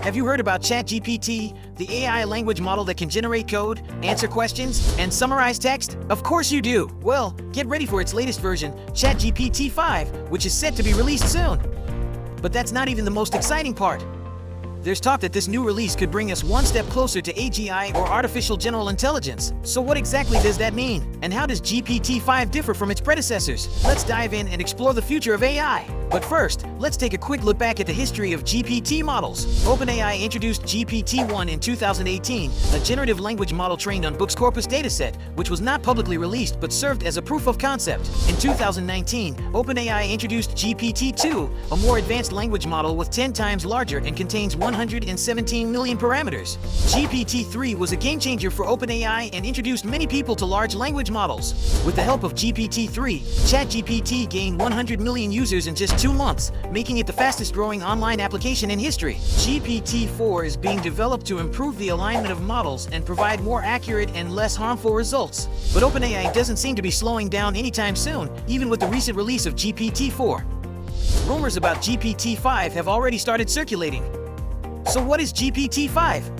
Have you heard about ChatGPT, the AI language model that can generate code, answer questions, and summarize text? Of course you do. Well, get ready for its latest version, ChatGPT 5, which is set to be released soon. But that's not even the most exciting part. There's talk that this new release could bring us one step closer to AGI, or artificial general intelligence. So what exactly does that mean? And how does GPT-5 differ from its predecessors? Let's dive in and explore the future of AI. But first, let's take a quick look back at the history of GPT models. OpenAI introduced GPT-1 in 2018, a generative language model trained on Book's corpus dataset, which was not publicly released but served as a proof of concept. In 2019, OpenAI introduced GPT-2, a more advanced language model with 10 times larger and contains 117 million parameters. GPT-3 was a game-changer for OpenAI and introduced many people to large language models. With the help of GPT-3, ChatGPT gained 100 million users in just 2 months, making it the fastest-growing online application in history. GPT-4 is being developed to improve the alignment of models and provide more accurate and less harmful results. But OpenAI doesn't seem to be slowing down anytime soon, even with the recent release of GPT-4. Rumors about GPT-5 have already started circulating. So what is GPT-5?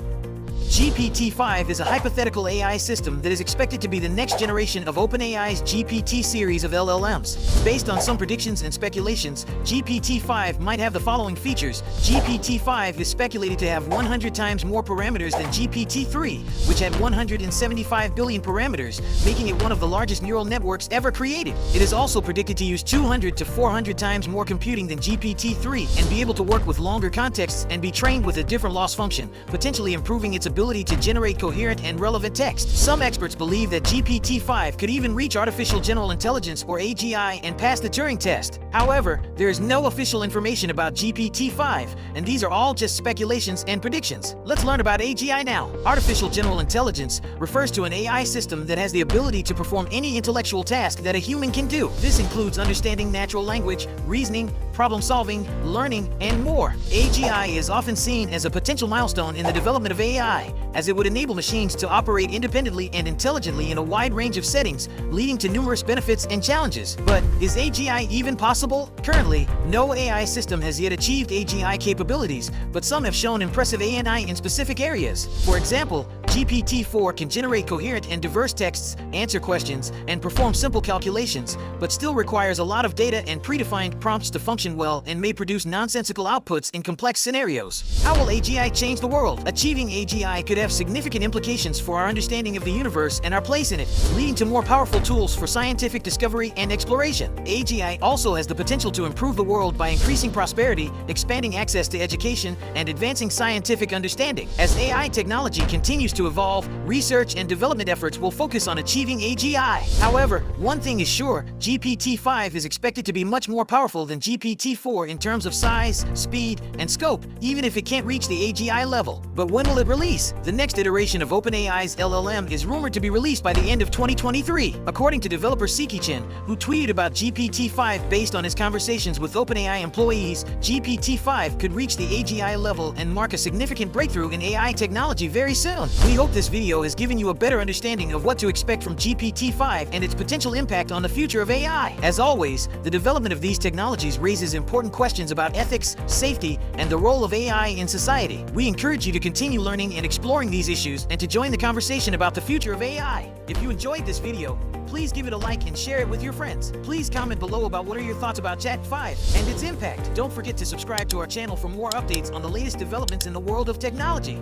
GPT-5 is a hypothetical AI system that is expected to be the next generation of OpenAI's GPT series of LLMs. Based on some predictions and speculations, GPT-5 might have the following features. GPT-5 is speculated to have 100 times more parameters than GPT-3, which had 175 billion parameters, making it one of the largest neural networks ever created. It is also predicted to use 200 to 400 times more computing than GPT-3 and be able to work with longer contexts and be trained with a different loss function, potentially improving its ability to generate coherent and relevant text. Some experts believe that GPT-5 could even reach artificial general intelligence, or AGI, and pass the Turing test. However, there is no official information about GPT-5, and these are all just speculations and predictions. Let's learn about AGI now. Artificial general intelligence refers to an AI system that has the ability to perform any intellectual task that a human can do. This includes understanding natural language, reasoning, problem-solving, learning, and more. AGI is often seen as a potential milestone in the development of AI, as it would enable machines to operate independently and intelligently in a wide range of settings, leading to numerous benefits and challenges. But is AGI even possible? Currently, no AI system has yet achieved AGI capabilities, but some have shown impressive ANI in specific areas. For example, GPT-4 can generate coherent and diverse texts, answer questions, and perform simple calculations, but still requires a lot of data and predefined prompts to function well, and may produce nonsensical outputs in complex scenarios. How will AGI change the world? Achieving AGI could have significant implications for our understanding of the universe and our place in it, leading to more powerful tools for scientific discovery and exploration. AGI also has the potential to improve the world by increasing prosperity, expanding access to education, and advancing scientific understanding. As AI technology continues to evolve, research and development efforts will focus on achieving AGI. However, one thing is sure, GPT-5 is expected to be much more powerful than GPT-4 in terms of size, speed, and scope, even if it can't reach the AGI level. But when will it release? The next iteration of OpenAI's LLM is rumored to be released by the end of 2023. According to developer Siki-chan, who tweeted about GPT-5 based on his conversations with OpenAI employees, GPT-5 could reach the AGI level and mark a significant breakthrough in AI technology very soon. We hope this video has given you a better understanding of what to expect from GPT-5 and its potential impact on the future of AI. As always, the development of these technologies raises important questions about ethics, safety, and the role of AI in society. We encourage you to continue learning and exploring these issues and to join the conversation about the future of AI. If you enjoyed this video, please give it a like and share it with your friends. Please comment below about what are your thoughts about Chat 5 and its impact. Don't forget to subscribe to our channel for more updates on the latest developments in the world of technology.